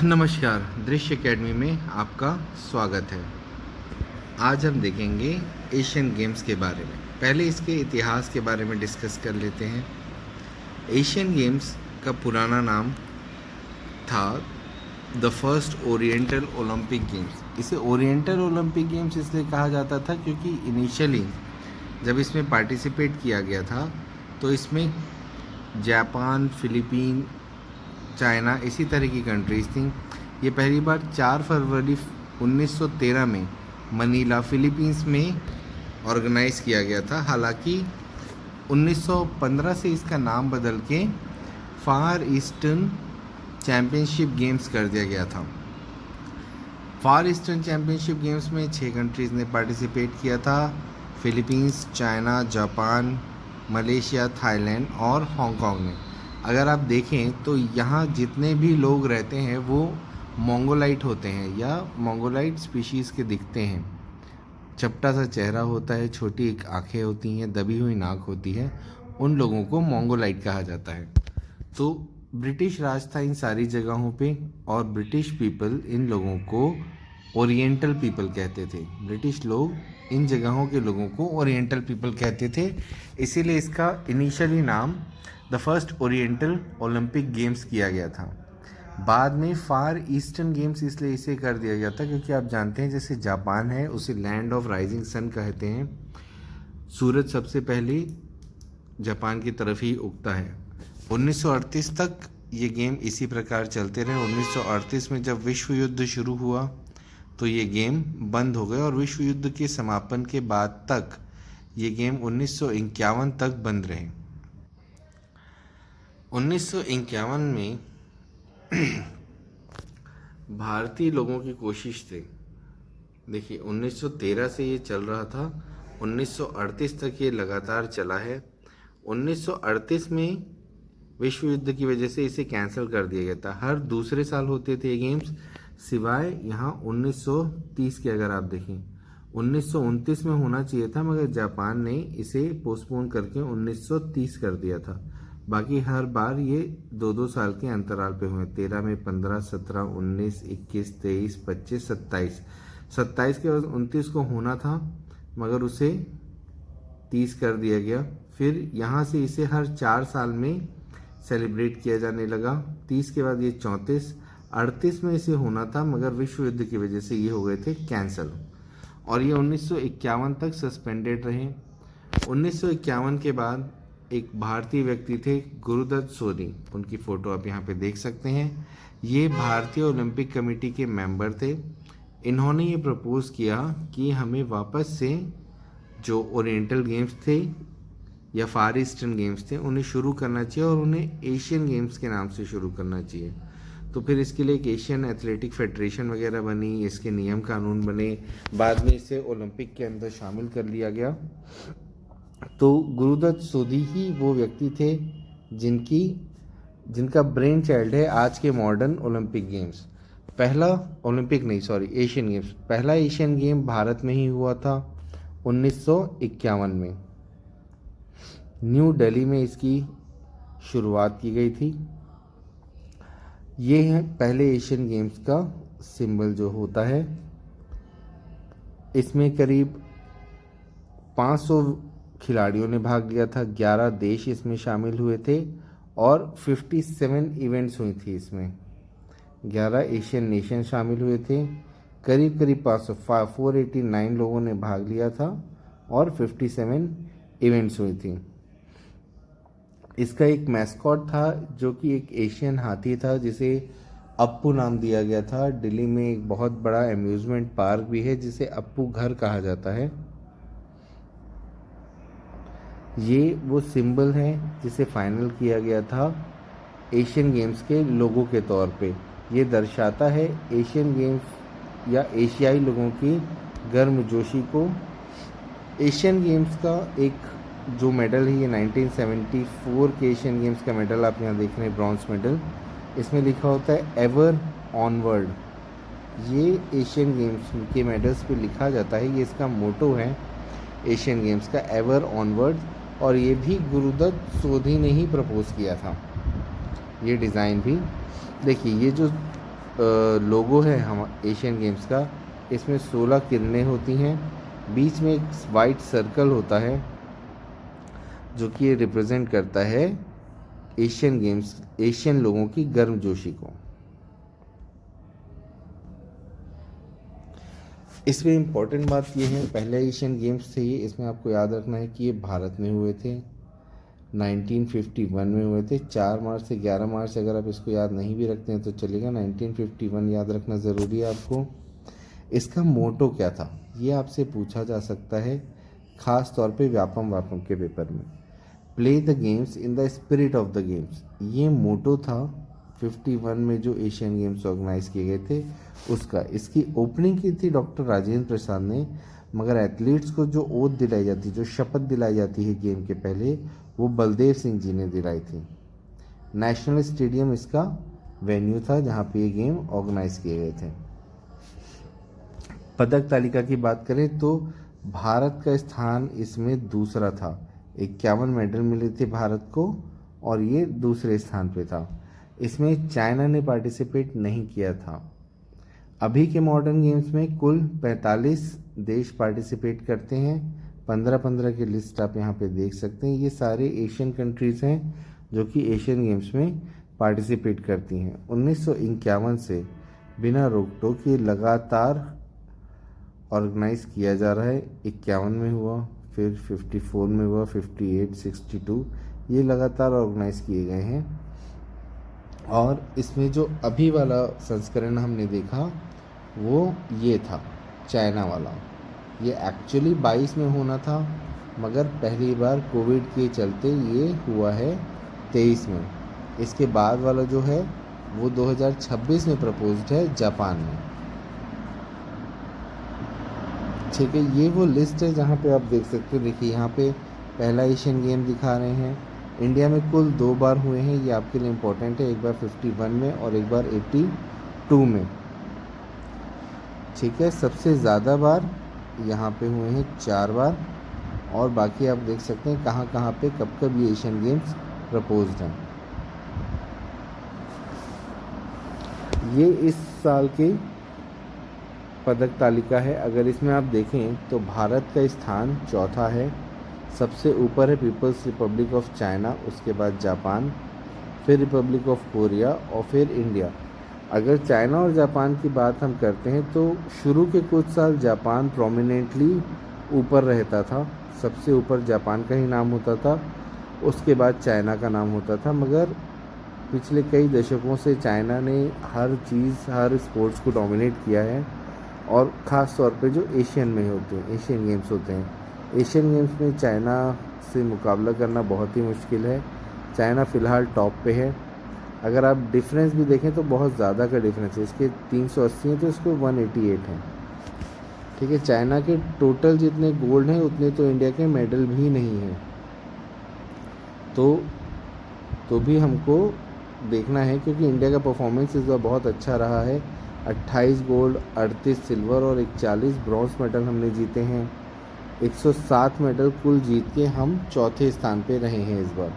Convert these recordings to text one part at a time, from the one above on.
नमस्कार, दृश्य एकेडमी में आपका स्वागत है। आज हम देखेंगे एशियन गेम्स के बारे में। पहले इसके इतिहास के बारे में डिस्कस कर लेते हैं। एशियन गेम्स का पुराना नाम था the first oriental Olympic games. इसे ओरिएंटल ओलंपिक गेम्स इसलिए कहा जाता था क्योंकि इनिशियली जब इसमें पार्टिसिपेट किया गया था तो इसमें जापान, फिलीपीन, चाइना, इसी तरह की कंट्रीज़ थी। ये पहली बार 4 फरवरी 1913 में मनीला, फिलीपींस में ऑर्गेनाइज़ किया गया था। हालांकि 1915 से इसका नाम बदल के फार ईस्टर्न चैम्पियनशिप गेम्स कर दिया गया था। फार ईस्टर्न चैम्पियनशिप गेम्स में 6 कंट्रीज़ ने पार्टिसिपेट किया था। Philippines, China, Japan, Malaysia, Thailand और हांगकांग ने। अगर आप देखें तो यहाँ जितने भी लोग रहते हैं वो मोंगोलाइट होते हैं या मोंगोलाइट स्पीशीज़ के दिखते हैं। चपटा सा चेहरा होता है, छोटी एक आँखें होती हैं, दबी हुई नाक होती है। उन लोगों को मोंगोलाइट कहा जाता है। तो ब्रिटिश राज था इन सारी जगहों पे और ब्रिटिश पीपल इन लोगों को ओरिएंटल पीपल कहते थे। ब्रिटिश लोग इन जगहों के लोगों को ओरिएंटल पीपल कहते थे, इसीलिए इसका इनिशियली नाम the first oriental Olympic games किया गया था। बाद में फार ईस्टर्न गेम्स इसलिए इसे कर दिया गया था क्योंकि आप जानते हैं जैसे जापान है उसे लैंड ऑफ राइजिंग सन कहते हैं। सूरज सबसे पहले जापान की तरफ ही उगता है। 1938 तक ये गेम इसी प्रकार चलते रहे। 1938 में जब विश्व युद्ध शुरू हुआ तो ये गेम बंद हो गए और विश्व युद्ध के समापन के बाद तक ये गेम 1951 तक बंद रहे। 1951 में भारतीय लोगों की कोशिश थी। देखिए 1913 से ये चल रहा था, 1938 तक ये लगातार चला है। 1938 में विश्व युद्ध की वजह से इसे कैंसिल कर दिया गया था। हर दूसरे साल होते थे ये गेम्स, सिवाय यहाँ 1930 के। अगर आप देखें 1929 में होना चाहिए था मगर जापान ने इसे पोस्टपोन करके 1930 कर दिया था। बाकी हर बार ये 2-2 साल के अंतराल पे हुए। 13 में 15, 17, 19, 21, 23, 25, 27। 27 के बाद 29 को होना था मगर उसे 30 कर दिया गया। फिर यहाँ से इसे हर 4 साल में सेलिब्रेट किया जाने लगा। 30 के बाद ये 34, 38 में इसे होना था मगर विश्व युद्ध की वजह से ये हो गए थे कैंसल और ये 1951 तक सस्पेंडेड रहे। 1951 के बाद एक भारतीय व्यक्ति थे गुरुदत्त सोनी, उनकी फ़ोटो आप यहाँ पे देख सकते हैं। ये भारतीय ओलंपिक कमेटी के मेंबर थे। इन्होंने ये प्रपोज़ किया कि हमें वापस से जो ओरिएंटल गेम्स थे या फार ईस्टर्न गेम्स थे उन्हें शुरू करना चाहिए और उन्हें एशियन गेम्स के नाम से शुरू करना चाहिए। तो फिर इसके लिए एक एशियन एथलेटिक फेडरेशन वगैरह बनी, इसके नियम कानून बने। बाद में इसे ओलंपिक के अंदर शामिल कर लिया गया। तो गुरुदत्त सोधी ही वो व्यक्ति थे जिनका ब्रेन चाइल्ड है आज के मॉडर्न ओलंपिक गेम्स। पहला ओलंपिक नहीं, सॉरी, एशियन गेम्स। पहला एशियन गेम भारत में ही हुआ था 1951 में। न्यू दिल्ली में इसकी शुरुआत की गई थी। ये है पहले एशियन गेम्स का सिंबल जो होता है। इसमें करीब 500 खिलाड़ियों ने भाग लिया था। 11 देश इसमें शामिल हुए थे और 57 इवेंट्स हुई थी इसमें। 11 एशियन नेशन शामिल हुए थे। करीब 489 लोगों ने भाग लिया था और 57 इवेंट्स हुई थी। इसका एक मैस्कॉट था जो कि एक एशियन हाथी था जिसे अप्पू नाम दिया गया था। दिल्ली में एक बहुत बड़ा अम्यूज़मेंट पार्क भी है जिसे अप्पू घर कहा जाता है। ये वो सिंबल है जिसे फाइनल किया गया था एशियन गेम्स के लोगों के तौर पे। ये दर्शाता है एशियन गेम्स या एशियाई लोगों की गर्मजोशी को। एशियन गेम्स का एक जो मेडल है ये 1974 के एशियन गेम्स का मेडल आप यहाँ देख रहे हैं, ब्रॉन्ज मेडल। इसमें लिखा होता है एवर ऑनवर्ड। ये एशियन गेम्स के मेडल्स पे लिखा जाता है, ये इसका मोटो है एशियन गेम्स का, एवर ऑनवर्ड। और ये भी गुरुदत्त सोधी ने ही प्रपोज किया था ये डिज़ाइन भी। देखिए ये जो लोगो है हम एशियन गेम्स का, इसमें 16 किरणें होती हैं, बीच में एक वाइट सर्कल होता है जो कि ये रिप्रेजेंट करता है एशियन गेम्स, एशियन लोगों की गर्मजोशी को। इसमें इम्पोर्टेंट बात ये है, पहले एशियन गेम्स थे ये, इसमें आपको याद रखना है कि ये भारत में हुए थे, 1951 में हुए थे। 4 मार्च से 11 मार्च, अगर आप इसको याद नहीं भी रखते हैं तो चलेगा, 1951 याद रखना ज़रूरी है आपको। इसका मोटो क्या था ये आपसे पूछा जा सकता है, ख़ास तौर पे व्यापम के पेपर में। Play the games in the spirit of the games, ये मोटो था 51 में जो एशियन गेम्स ऑर्गेनाइज किए गए थे उसका। इसकी ओपनिंग की थी डॉक्टर राजेंद्र प्रसाद ने, मगर एथलीट्स को जो ओथ दिलाई जाती, जो शपथ दिलाई जाती है गेम के पहले, वो बलदेव सिंह जी ने दिलाई थी। नेशनल स्टेडियम इसका वेन्यू था जहाँ पे ये गेम ऑर्गेनाइज किए गए थे। पदक तालिका की बात करें तो भारत का स्थान इसमें दूसरा था, 51 मेडल मिले थे भारत को और ये दूसरे स्थान पे था। इसमें चाइना ने पार्टिसिपेट नहीं किया था। अभी के मॉडर्न गेम्स में कुल 45 देश पार्टिसिपेट करते हैं, 15-15 की लिस्ट आप यहाँ पे देख सकते हैं। ये सारे एशियन कंट्रीज़ हैं जो कि एशियन गेम्स में पार्टिसिपेट करती हैं। 1951 से बिना रोक टोक ये लगातार ऑर्गेनाइज किया जा रहा है। 51 में हुआ, फिर 54 में हुआ, 58, 62, ये लगातार ऑर्गेनाइज किए गए हैं। और इसमें जो अभी वाला संस्करण हमने देखा वो ये था चाइना वाला, ये एक्चुअली 22 में होना था, मगर पहली बार कोविड के चलते ये हुआ है 23 में। इसके बाद वाला जो है वो 2026 में प्रपोज्ड है जापान में। ठीक है, ये वो लिस्ट है जहाँ पे आप देख सकते हो। देखिए यहाँ पे पहला एशियन गेम दिखा रहे हैं। इंडिया में कुल 2 बार हुए हैं, ये आपके लिए इम्पोर्टेंट है, एक बार 51 में और एक बार 82 में। ठीक है, सबसे ज़्यादा बार यहाँ पे हुए हैं 4 बार, और बाकी आप देख सकते हैं कहाँ कहाँ पे कब कब ये एशियन गेम्स प्रपोज्ड हैं। ये इस साल की पदक तालिका है। अगर इसमें आप देखें तो भारत का स्थान चौथा है, सबसे ऊपर है पीपल्स रिपब्लिक ऑफ चाइना, उसके बाद जापान, फिर रिपब्लिक ऑफ कोरिया और फिर इंडिया। अगर चाइना और जापान की बात हम करते हैं तो शुरू के कुछ साल जापान प्रोमिनेंटली ऊपर रहता था, सबसे ऊपर जापान का ही नाम होता था, उसके बाद चाइना का नाम होता था। मगर पिछले कई दशकों से चाइना ने हर चीज़, हर स्पोर्ट्स को डोमिनेट किया है, और ख़ास तौर पे जो एशियन में होते हैं, एशियन गेम्स होते हैं, एशियन गेम्स में चाइना से मुकाबला करना बहुत ही मुश्किल है। चाइना फ़िलहाल टॉप पे है। अगर आप डिफरेंस भी देखें तो बहुत ज़्यादा का डिफरेंस है, इसके 380 हैं तो इसको 188 हैं। ठीक है, चाइना के टोटल जितने गोल्ड हैं उतने तो इंडिया के मेडल भी नहीं हैं। तो भी हमको देखना है, क्योंकि इंडिया का परफॉर्मेंस इस बार बहुत अच्छा रहा है। 28 गोल्ड, 38 सिल्वर और 41 ब्रॉन्ज मेडल हमने जीते हैं। 107 मेडल कुल जीत के हम चौथे स्थान पे रहे हैं इस बार।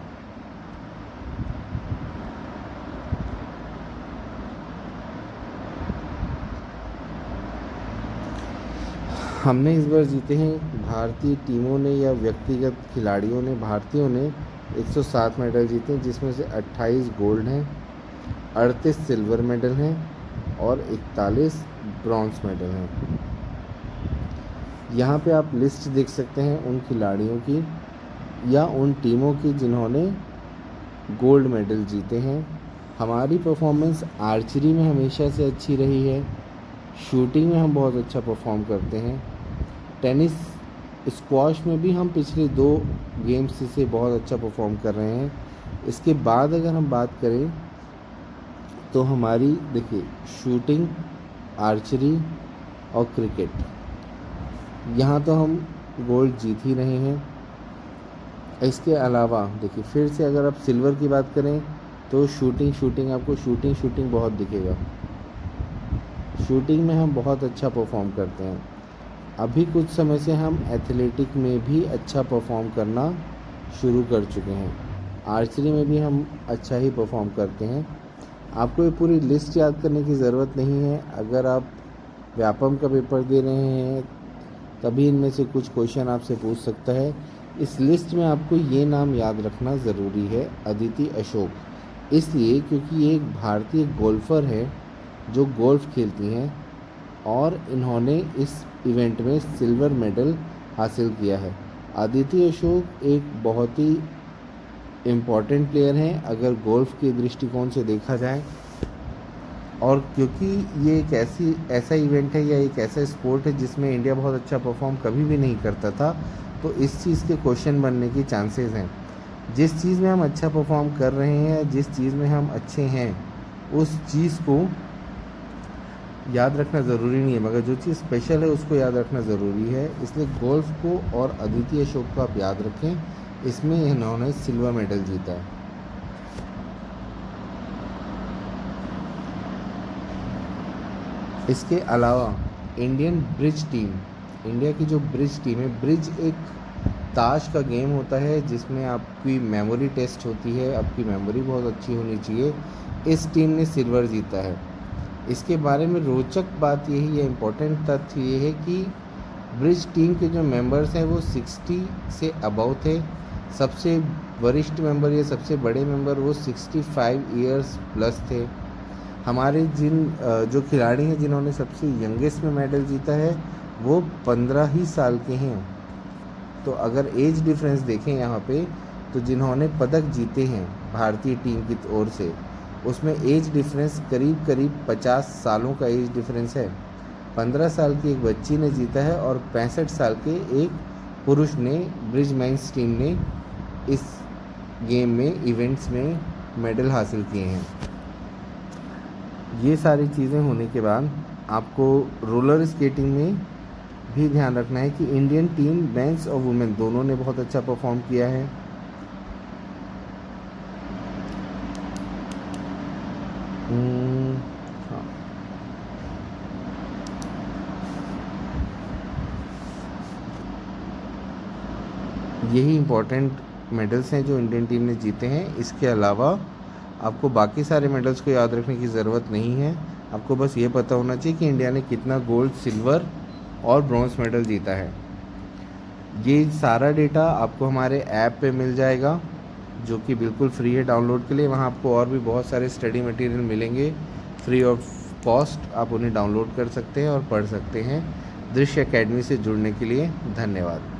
हमने इस बार जीते हैं, भारतीय टीमों ने या व्यक्तिगत खिलाड़ियों ने, भारतीयों ने 107 मेडल जीते हैं, जिसमें से 28 गोल्ड हैं, 38 सिल्वर मेडल हैं और 41 ब्रॉन्ज मेडल हैं। यहाँ पे आप लिस्ट देख सकते हैं उन खिलाड़ियों की या उन टीमों की जिन्होंने गोल्ड मेडल जीते हैं। हमारी परफॉर्मेंस आर्चरी में हमेशा से अच्छी रही है, शूटिंग में हम बहुत अच्छा परफॉर्म करते हैं, टेनिस, स्क्वॉश में भी हम पिछले 2 गेम्स से बहुत अच्छा परफॉर्म कर रहे हैं। इसके बाद अगर हम बात करें तो हमारी देखिए शूटिंग, आर्चरी और क्रिकेट, यहाँ तो हम गोल्ड जीत ही रहे हैं। इसके अलावा देखिए फिर से अगर आप सिल्वर की बात करें तो शूटिंग आपको शूटिंग बहुत दिखेगा। शूटिंग में हम बहुत अच्छा परफॉर्म करते हैं। अभी कुछ समय से हम एथलेटिक में भी अच्छा परफॉर्म करना शुरू कर चुके हैं। आर्चरी में भी हम अच्छा ही परफॉर्म करते हैं। आपको ये पूरी लिस्ट याद करने की ज़रूरत नहीं है। अगर आप व्यापम का पेपर दे रहे हैं तभी इनमें से कुछ क्वेश्चन आपसे पूछ सकता है। इस लिस्ट में आपको ये नाम याद रखना ज़रूरी है, अदिति अशोक, इसलिए क्योंकि ये एक भारतीय गोल्फ़र है जो गोल्फ़ खेलती हैं और इन्होंने इस इवेंट में सिल्वर मेडल हासिल किया है। अदिति अशोक एक बहुत ही इम्पॉर्टेंट प्लेयर हैं अगर गोल्फ़ के दृष्टिकोण से देखा जाए, और क्योंकि ये एक ऐसा इवेंट है या एक ऐसा स्पोर्ट है जिसमें इंडिया बहुत अच्छा परफॉर्म कभी भी नहीं करता था, तो इस चीज़ के क्वेश्चन बनने की चांसेस हैं। जिस चीज़ में हम अच्छा परफॉर्म कर रहे हैं, जिस चीज़ में हम अच्छे हैं, उस चीज़ को याद रखना ज़रूरी नहीं है, मगर जो चीज़ स्पेशल है उसको याद रखना ज़रूरी है। इसलिए गोल्फ को और अदिति अशोक को आप याद रखें, इसमें इन्होंने सिल्वर मेडल जीता है। इसके अलावा इंडियन ब्रिज टीम, इंडिया की जो ब्रिज टीम है, ब्रिज एक ताश का गेम होता है जिसमें आपकी मेमोरी टेस्ट होती है, आपकी मेमोरी बहुत अच्छी होनी चाहिए। इस टीम ने सिल्वर जीता है। इसके बारे में रोचक बात यही है, इम्पोर्टेंट तथ्य ये है कि ब्रिज टीम के जो मेंबर्स हैं वो 60 से अबव थे। सबसे वरिष्ठ मेंबर या सबसे बड़े मेंबर वो 65 ईयर्स प्लस थे। हमारे जो खिलाड़ी हैं जिन्होंने सबसे यंगेस्ट में मेडल जीता है वो 15 ही साल के हैं। तो अगर एज डिफरेंस देखें यहाँ पे, तो जिन्होंने पदक जीते हैं भारतीय टीम की ओर से, उसमें एज डिफरेंस करीब करीब 50 सालों का एज डिफरेंस है। 15 साल की एक बच्ची ने जीता है और 65 साल के एक पुरुष ने, ब्रिज मेंस टीम ने इस गेम में, इवेंट्स में मेडल हासिल किए हैं। ये सारी चीज़ें होने के बाद आपको रोलर स्केटिंग में भी ध्यान रखना है कि इंडियन टीम मेंस और वुमेन दोनों ने बहुत अच्छा परफॉर्म किया है। हाँ, यही इम्पोर्टेंट मेडल्स हैं जो इंडियन टीम ने जीते हैं। इसके अलावा आपको बाकी सारे मेडल्स को याद रखने की ज़रूरत नहीं है। आपको बस ये पता होना चाहिए कि इंडिया ने कितना गोल्ड, सिल्वर और ब्रॉन्ज मेडल जीता है। ये सारा डेटा आपको हमारे ऐप पे मिल जाएगा जो कि बिल्कुल फ्री है डाउनलोड के लिए। वहाँ आपको और भी बहुत सारे स्टडी मटेरियल मिलेंगे फ्री ऑफ कॉस्ट। आप उन्हें डाउनलोड कर सकते हैं और पढ़ सकते हैं। दृश्य एकेडमी से जुड़ने के लिए धन्यवाद।